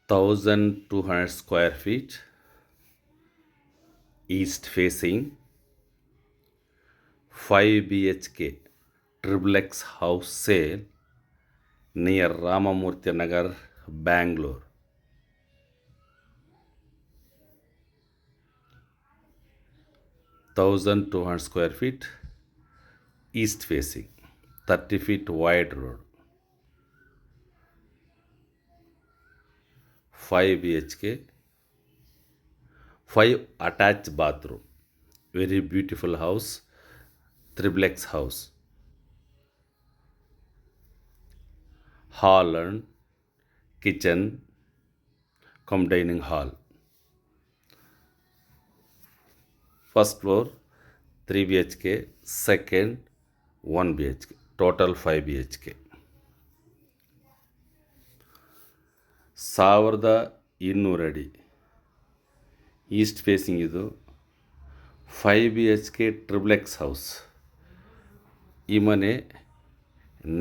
1200 square feet, east facing, 5 BHK triplex house sale near Ramamurthy Nagar, Bangalore. 1200 square feet, east facing, 30 feet wide road, 5 BHK, 5 attached bathroom, very beautiful house, triplex house, hall and kitchen cum dining hall. First floor 3 BHK, second 1 BHK, total 5 BHK. 1200 ಅಡಿ East facing ಇದು 5 BHK triplex house. ಈ ಮನೆ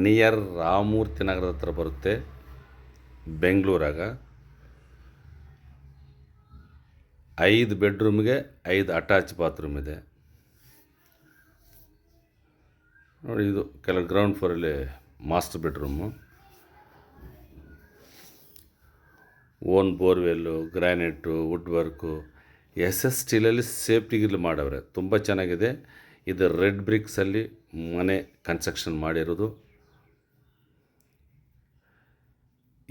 near Ramamurthy ನಗರದ ಹತ್ರ ಬರುತ್ತೆ, ಬೆಂಗಳೂರಾಗ. 5 ಬೆಡ್ರೂಮ್ಗೆ 5 attach bathroom ಇದೆ ನೋಡಿ. ಇದು ಕೆಲವು ಗ್ರೌಂಡ್ ಫ್ಲೋರಲ್ಲಿ master bedroom, own borewell, granite, wood work, SS ಸ್ಟೀಲಲ್ಲಿ ಸೇಫ್ಟಿಗಿಲ್ಲಿ ಮಾಡವ್ರೆ, ತುಂಬ ಚೆನ್ನಾಗಿದೆ. ಇದು ರೆಡ್ ಬ್ರಿಕ್ಸಲ್ಲಿ ಮನೆ ಕನ್ಸ್ಟ್ರಕ್ಷನ್ ಮಾಡಿರೋದು.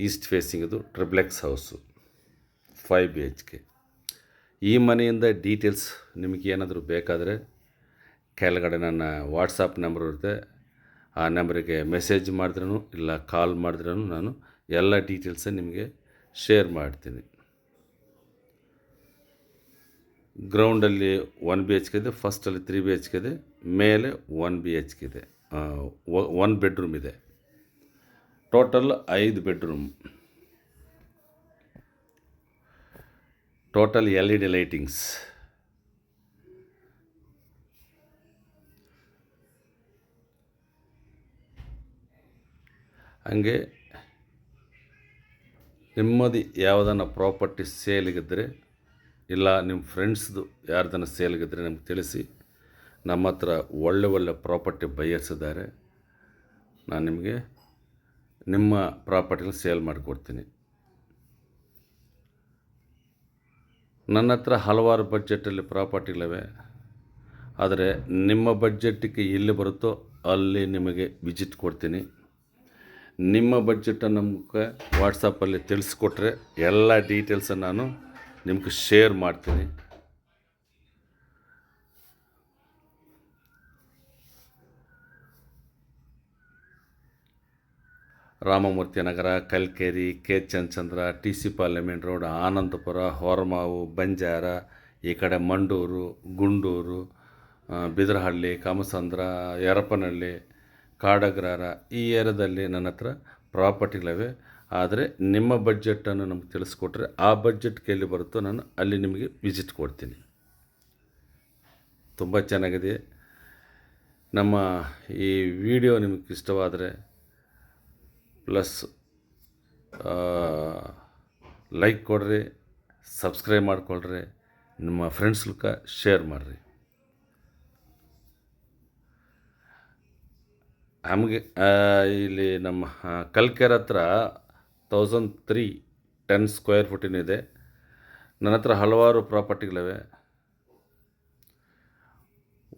ಈಸ್ಟ್ ಫೇಸಿಂಗ್ ಇದು ಟ್ರಿಪ್ಲೆಕ್ಸ್ ಹೌಸು, 5 BHK. ಈ ಮನೆಯಿಂದ ಡೀಟೇಲ್ಸ್ ನಿಮಗೆ ಏನಾದರೂ ಬೇಕಾದರೆ ಕೆಳಗಡೆ ನನ್ನ ವಾಟ್ಸಪ್ ನಂಬರ್ ಇರುತ್ತೆ, ಆ ನಂಬರಿಗೆ ಮೆಸೇಜ್ ಮಾಡಿದ್ರೂ ಇಲ್ಲ ಕಾಲ್ ಮಾಡಿದ್ರೂ ನಾನು ಎಲ್ಲ ಡೀಟೇಲ್ಸ ನಿಮಗೆ ಶೇರ್ ಮಾಡ್ತೀನಿ. ಗ್ರೌಂಡಲ್ಲಿ 1 BHK ಇದೆ, ಫಸ್ಟಲ್ಲಿ 3 BHK ಇದೆ, ಮೇಲೆ 1 BHK ಇದೆ, 1 ಬೆಡ್ರೂಮ್ ಇದೆ. Total 5 bedroom, total LED lightings. ಹಂಗೆ ನಿಮ್ಮದು ಯಾವುದನ್ನ ಪ್ರಾಪರ್ಟಿ ಸೇಲಿಗಿದ್ದರೆ ಇಲ್ಲ ನಿಮ್ಮ ಫ್ರೆಂಡ್ಸ್ದು ಯಾರ್ದನ್ನ ಸೇಲ್ಗಿದ್ರೆ ನಮ್ಗೆ ತಿಳಿಸಿ. ನಮ್ಮ ಹತ್ರ ಒಳ್ಳೆ ಪ್ರಾಪರ್ಟಿ ಬೈಯರ್ಸ್ ಇದ್ದಾರೆ, ನಾನು ನಿಮಗೆ ನಿಮ್ಮ ಪ್ರಾಪರ್ಟಿನ ಸೇಲ್ ಮಾಡಿಕೊಡ್ತೀನಿ. ನನ್ನ ಹತ್ರ ಹಲವಾರು ಬಡ್ಜೆಟಲ್ಲಿ ಪ್ರಾಪರ್ಟಿಗಳಿವೆ, ಆದರೆ ನಿಮ್ಮ ಬಡ್ಜೆಟ್ಟಿಗೆ ಎಲ್ಲಿ ಬರುತ್ತೋ ಅಲ್ಲಿ ನಿಮಗೆ ವಿಸಿಟ್ ಕೊಡ್ತೀನಿ. ನಿಮ್ಮ ಬಡ್ಜೆಟನ್ನು ನಮಗೆ ವಾಟ್ಸಪ್ಪಲ್ಲಿ ತಿಳಿಸ್ಕೊಟ್ರೆ ಎಲ್ಲ ಡೀಟೇಲ್ಸನ್ನು ನಾನು ನಿಮ್ಗೆ ಶೇರ್ ಮಾಡ್ತೀನಿ. ರಾಮಮೂರ್ತಿ ನಗರ, ಕಲ್ಕೇರಿ, ಕೆ ಚಂದ್ರ, TC parliament road, Anandapura, Horamavu, Banjara, ಈ ಕಡೆ ಮಂಡೂರು, ಗುಂಡೂರು, ಬಿದರಹಳ್ಳಿ, ಕಾಮಸಂದ್ರ, ಯರಪನಹಳ್ಳಿ, ಕಾಡಗ್ರಾರ, ಈ ಏರಿಯಾದಲ್ಲಿ ನನ್ನ ಹತ್ರ ಪ್ರಾಪರ್ಟಿಗಳಿವೆ. ಆದರೆ ನಿಮ್ಮ ಬಡ್ಜೆಟನ್ನು ನಮ್ಗೆ ತಿಳಿಸ್ಕೊಟ್ರೆ ಆ ಬಡ್ಜೆಟ್ಗೆ ಎಲ್ಲಿ ಬರುತ್ತೋ ನಾನು ಅಲ್ಲಿ ನಿಮಗೆ ವಿಸಿಟ್ ಕೊಡ್ತೀನಿ. ತುಂಬ ಚೆನ್ನಾಗಿದೆ. ನಮ್ಮ ಈ ವಿಡಿಯೋ ನಿಮಗೆ ಇಷ್ಟವಾದರೆ ಪ್ಲಸ್ ಲೈಕ್ ಕೊಡ್ರಿ, ಸಬ್ಸ್ಕ್ರೈಬ್ ಮಾಡಿಕೊಳ್ರಿ, ನಿಮ್ಮ ಫ್ರೆಂಡ್ಸ್ಗೆ ಶೇರ್ ಮಾಡಿರಿ. ನಮಗೆ ಇಲ್ಲಿ ನಮ್ಮ ಕಲ್ಕೆರೆ ಹತ್ರ 1310 ಸ್ಕ್ವೇರ್ ಫುಟಿನಿದೆ. ನನ್ನ ಹತ್ರ ಹಲವಾರು ಪ್ರಾಪರ್ಟಿಗಳಿವೆ.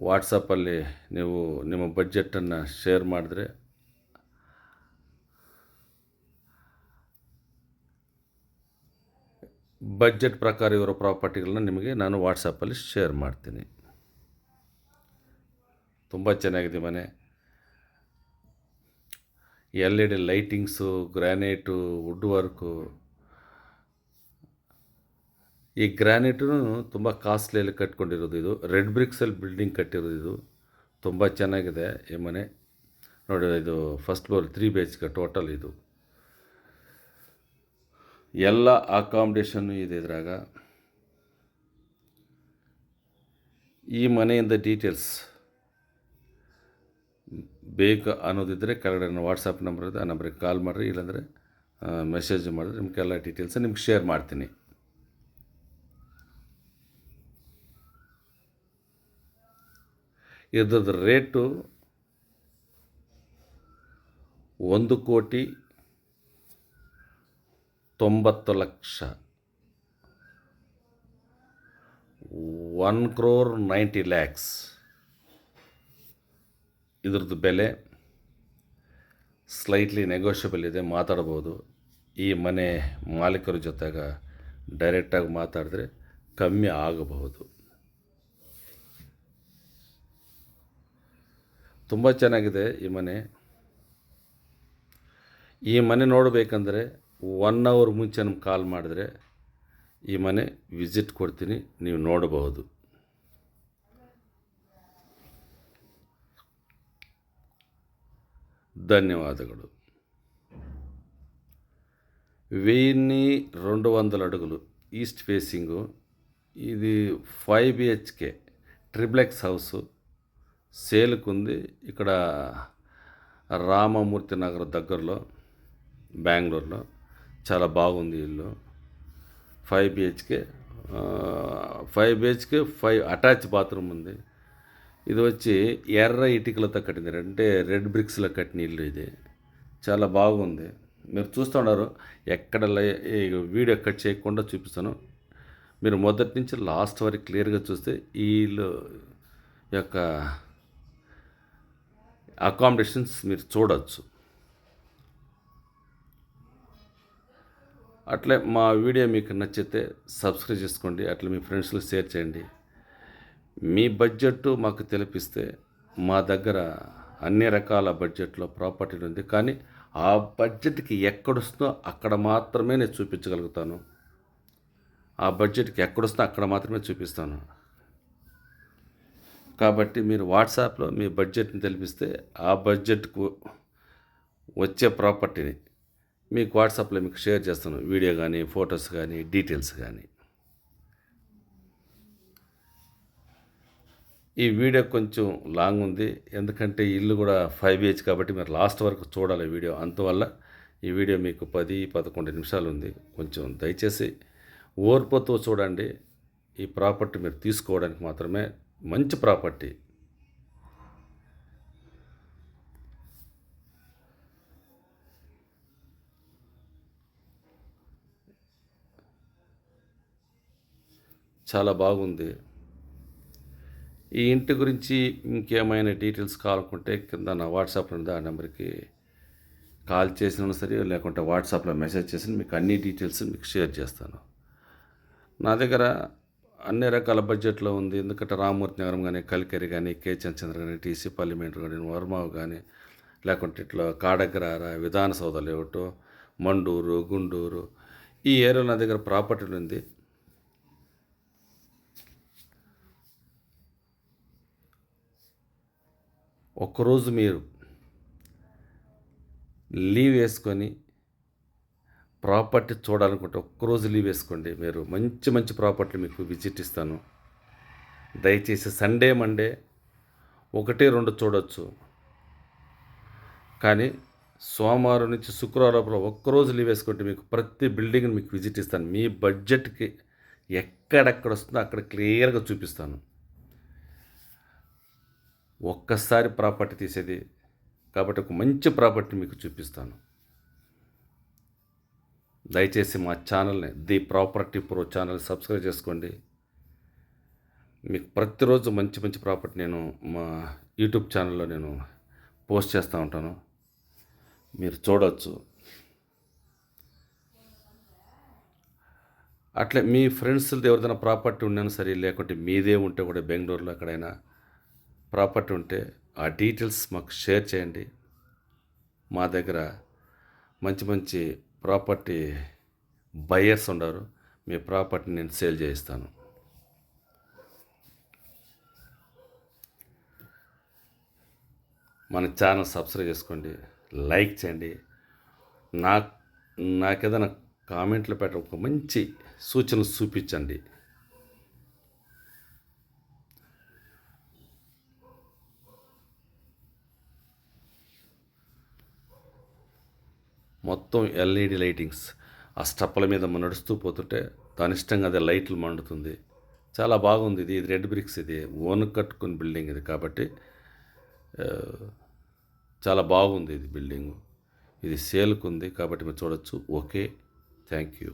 ವಾಟ್ಸಪ್ಪಲ್ಲಿ ನೀವು ನಿಮ್ಮ ಬಡ್ಜೆಟನ್ನು ಶೇರ್ ಮಾಡಿದ್ರೆ ಬಡ್ಜೆಟ್ ಪ್ರಕಾರ ಇರೋ ಪ್ರಾಪರ್ಟಿಗಳನ್ನ ನಿಮಗೆ ನಾನು ವಾಟ್ಸಪ್ಪಲ್ಲಿ ಶೇರ್ ಮಾಡ್ತೀನಿ. ತುಂಬ ಚೆನ್ನಾಗಿದೆ ಮನೆ. LED lightings, granite, wood work. ಈ ಗ್ರಾನೈಟು ತುಂಬ ಕಾಸ್ಟ್ಲಿಯಲ್ಲಿ ಕಟ್ಕೊಂಡಿರೋದು. ಇದು ರೆಡ್ ಬ್ರಿಕ್ಸಲ್ಲಿ ಬಿಲ್ಡಿಂಗ್ ಕಟ್ಟಿರೋದು. ಇದು ತುಂಬ ಚೆನ್ನಾಗಿದೆ ಈ ಮನೆ ನೋಡಿ. ಇದು ಫಸ್ಟ್ ಫ್ಲೋರ್ 3 BHK ಟೋಟಲ್. ಇದು ಎಲ್ಲ ಅಕಾಮಿಡೇಷನ್ನು ಇದೆ ಇದ್ರಾಗ. ಈ ಮನೆಯಿಂದ ಡೀಟೇಲ್ಸ್ ಬೇಕು ಅನ್ನೋದಿದ್ದರೆ ಕೆಳಗಡೆ ವಾಟ್ಸಪ್ ನಂಬರ್ ಇದೆ, ಆ ನಂಬರಿಗೆ ಕಾಲ್ ಮಾಡಿರಿ. ಇಲ್ಲಾಂದರೆ ಮೆಸೇಜ್ ಮಾಡಿದ್ರೆ ನಿಮ್ಗೆಲ್ಲ ಡೀಟೇಲ್ಸ್ ನಿಮ್ಗೆ ಶೇರ್ ಮಾಡ್ತೀನಿ. ಇದ್ರದ್ದು ರೇಟು 1,90,00,000, 1,90,00,000 ಇದ್ರದ್ದು ಬೆಲೆ. ಸ್ಲೈಟ್ಲಿ ನೆಗೋಷಿಯಬಲ್ ಇದೆ, ಮಾತಾಡ್ಬೋದು. ಈ ಮನೆ ಮಾಲೀಕರ ಜೊತೆಗೆ ಡೈರೆಕ್ಟಾಗಿ ಮಾತಾಡಿದ್ರೆ ಕಮ್ಮಿ ಆಗಬಹುದು. ತುಂಬ ಚೆನ್ನಾಗಿದೆ ಈ ಮನೆ. ಈ ಮನೆ ನೋಡಬೇಕಂದ್ರೆ 1 ಅವರ್ ಮುಂಚೆ ನಮ್ಗೆ ಕಾಲ್ ಮಾಡಿದ್ರೆ ಈ ಮನೆ ವಿಸಿಟ್ ಕೊಡ್ತೀನಿ, ನೀವು ನೋಡಬಹುದು. ధన్యవాదాలు. 1200 అడుగులు ఈస్ట్ ఫేసింగు. ఇది 5 BHK ట్రిప్లెక్స్ హౌసు సేల్కు ఉంది. ఇక్కడ రామమూర్తి నగర్ దగ్గరలో బెంగళూరులో. చాలా బాగుంది ఇల్లు. 5 BHK 5 అటాచ్ బాత్రూమ్ ఉంది. ఇది వచ్చి ఎర్ర ఇటుకలతో కట్టింది, అంటే రెడ్ బ్రిక్స్లో కట్టిన ఇల్లు ఇది. చాలా బాగుంది. మీరు చూస్తున్నారు. ఎక్కడ వీడియో కట్ చేయకుండా చూపిస్తాను. మీరు మొదటి నుంచి లాస్ట్ వరకు క్లియర్గా చూస్తే ఈ ఇల్లు యొక్క అకామిడేషన్స్ మీరు చూడవచ్చు. అట్లే మా వీడియో మీకు నచ్చితే సబ్స్క్రైబ్ చేసుకోండి. అట్లా మీ ఫ్రెండ్స్కి షేర్ చేయండి. మీ బడ్జెట్ మాకు తెలిపిస్తే మా దగ్గర అన్ని రకాల బడ్జెట్లో ప్రాపర్టీ ఉంది. కానీ ఆ బడ్జెట్కి ఎక్కడొస్తుందో అక్కడ మాత్రమే నేను చూపించగలుగుతాను. ఆ బడ్జెట్కి ఎక్కడొస్తుందో అక్కడ మాత్రమే చూపిస్తాను. కాబట్టి మీరు వాట్సాప్లో మీ బడ్జెట్ని తెలిపిస్తే ఆ బడ్జెట్కు వచ్చే ప్రాపర్టీని మీకు వాట్సాప్లో మీకు షేర్ చేస్తాను. వీడియో కానీ, ఫొటోస్ కానీ, డీటెయిల్స్ కానీ. ఈ వీడియో కొంచెం లాంగ్ ఉంది, ఎందుకంటే ఇల్లు కూడా 5 BH కాబట్టి మీరు లాస్ట్ వరకు చూడాలి వీడియో. అందువల్ల ఈ వీడియో మీకు 10-11 నిమిషాలు ఉంది. కొంచెం దయచేసి ఓర్పుతో చూడండి. ఈ ప్రాపర్టీ మీరు తీసుకోవడానికి మాత్రమే మంచి ప్రాపర్టీ. చాలా బాగుంది. ఈ ఇంటి గురించి ఇంకేమైనా డీటెయిల్స్ కావాలనుకుంటే కింద నా వాట్సాప్ ఉంది, ఆ నెంబర్కి కాల్ చేసినా సరే, లేకుంటే వాట్సాప్లో మెసేజ్ చేసి మీకు అన్ని డీటెయిల్స్ మీకు షేర్ చేస్తాను. నా దగ్గర అన్ని రకాల బడ్జెట్లో ఉంది. ఎందుకంటే రామమూర్తి నగరం కానీ, కలికెరి కానీ, కే చంద్ర కానీ, టీసీ పార్లమెంట్ కానీ, వర్మావు కానీ, లేకుంటే ఇట్లా కాడగ్రార, విధాన సౌధ లేఅవుట్, మండూరు, గుండూరు, ఈ ఏరియాలో నా దగ్గర ప్రాపర్టీ ఉంది. ఒక్కరోజు మీరు లీవ్ వేసుకొని ప్రాపర్టీ చూడాలనుకుంటే ఒక్కరోజు లీవ్ వేసుకోండి. మీరు మంచి మంచి ప్రాపర్టీ మీకు విజిట్ ఇస్తాను. దయచేసి సండే మండే 1-2 చూడవచ్చు, కానీ సోమవారం నుంచి శుక్రవారం లోపల ఒక్కరోజు లీవ్ వేసుకుంటే మీకు ప్రతి బిల్డింగ్ని మీకు విజిట్ ఇస్తాను. మీ బడ్జెట్కి ఎక్కడెక్కడ వస్తుందో అక్కడ క్లియర్గా చూపిస్తాను. ఒక్కసారి ప్రాపర్టీ తీసేది కాబట్టి ఒక మంచి ప్రాపర్టీ మీకు చూపిస్తాను. దయచేసి మా ఛానల్ని the property pro channel subscribe చేసుకోండి. మీకు ప్రతిరోజు మంచి మంచి ప్రాపర్టీ నేను మా యూట్యూబ్ ఛానల్లో నేను పోస్ట్ చేస్తూ ఉంటాను, మీరు చూడవచ్చు. అట్లే మీ ఫ్రెండ్స్ది ఎవరిదైనా ప్రాపర్టీ ఉన్నాను సరే, లేకుంటే మీదే ఉంటే కూడా బెంగళూరులో ఎక్కడైనా ప్రాపర్టీ ఉంటే ఆ డీటెయిల్స్ మాకు షేర్ చేయండి. మా దగ్గర మంచి మంచి ప్రాపర్టీ బయర్స్ ఉన్నారు. మీ ప్రాపర్టీని నేను సేల్ చేయిస్తాను. మన ఛానల్ సబ్స్క్రైబ్ చేసుకోండి, లైక్ చేయండి. నాకేదైనా కామెంట్లు పెట్ట ఒక మంచి సూచనలు చూపించండి. మొత్తం ఎల్ఈడి లైటింగ్స్. ఆ స్టెప్పుల మీద మనం నడుస్తూ పోతుంటే దాని ఇష్టంగా అదే లైట్లు మండుతుంది. చాలా బాగుంది ఇది. ఇది రెడ్ బ్రిక్స్, ఇది ఓన్ కట్టుకున్న బిల్డింగ్ ఇది కాబట్టి ఆ, చాలా బాగుంది ఇది బిల్డింగు. ఇది సేల్కుంది కాబట్టి మీరు చూడొచ్చు. Okay, thank you.